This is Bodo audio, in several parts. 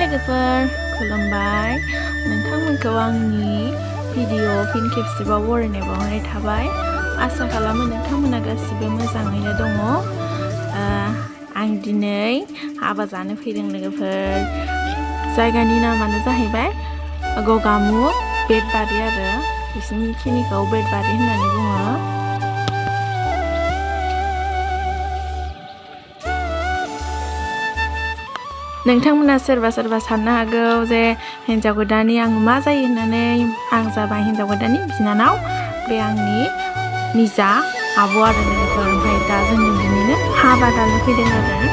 लोगोफोर खुलुमबाय नोंथांमोनखौ आंनि भिडिअ फिन खेबसेबाव बरायनाय बावनाय थाबाय आसा खालामो नोंथांमोना गासिबो मोजाङैनो दङ आं दिनै हाबा जानो फैदों लोगोफोर जायगानि नामानो जाहैबाय गगामु बेदबारि आरो बिसिनि खिनिखौ बेदबारि होननानै बुङो नोंथांमोना सोरबा साननो हागौ जे हिन्जाव गोदाननि आं मा जायो होननानै आं जाबाय हिन्जाव गोदाननि बिनानाव बे आंनि निजा आब' आरो लोगोफोर ओमफ्राय दा जोंनि बिनिनो हाबा जानो फैदों आरो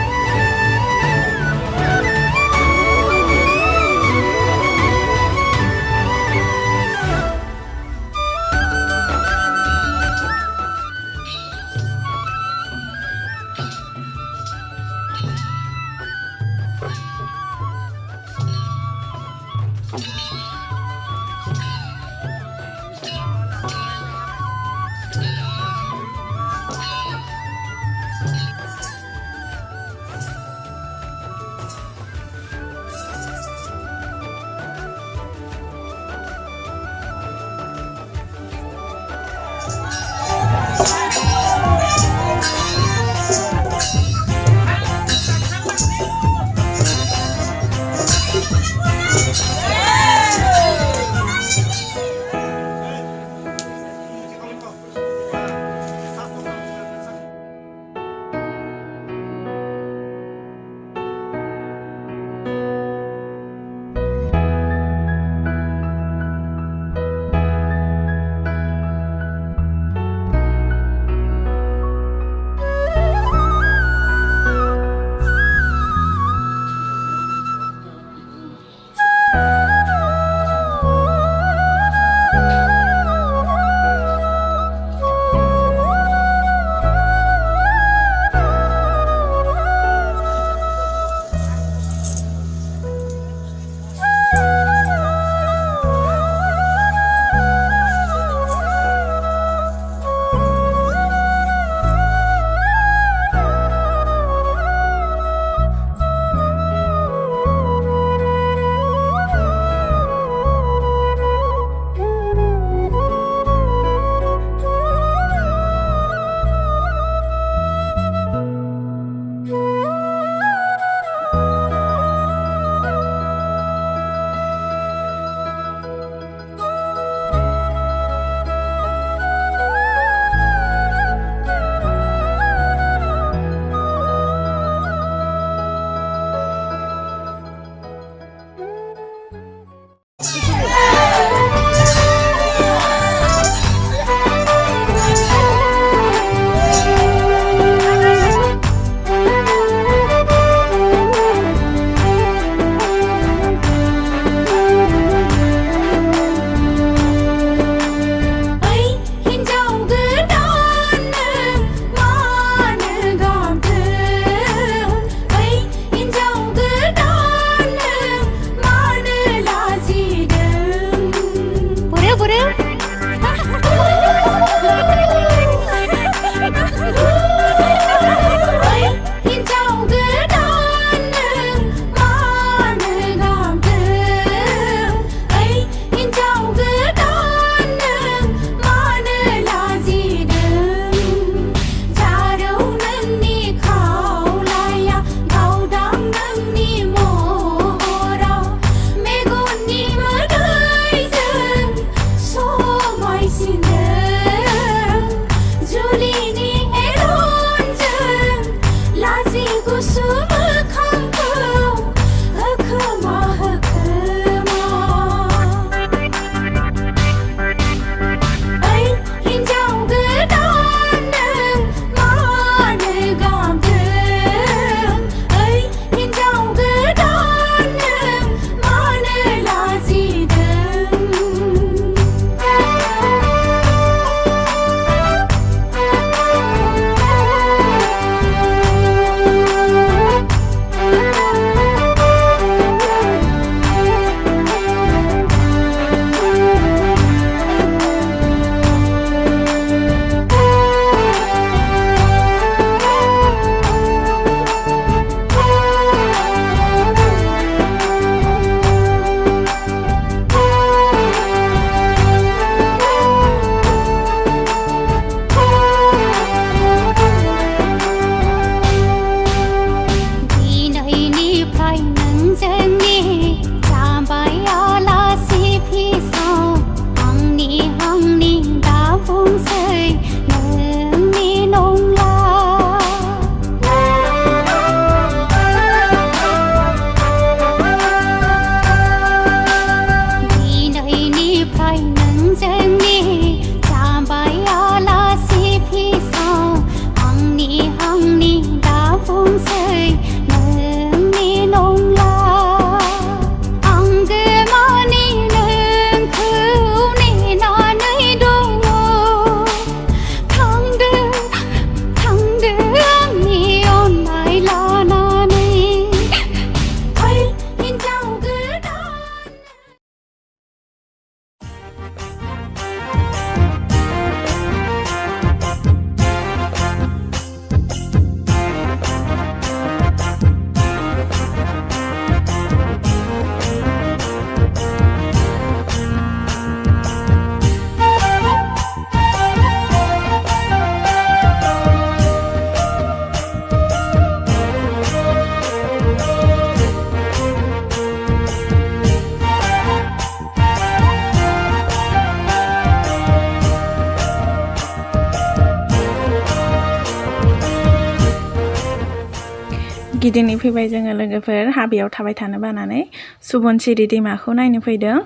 गिदिंनो फैबाय जोङो लोगोफोर हाबायाव थाबाय थानो बानानै सुबनसिरि दैमाखौ नायनो फैदों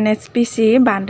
NHPC बान्दो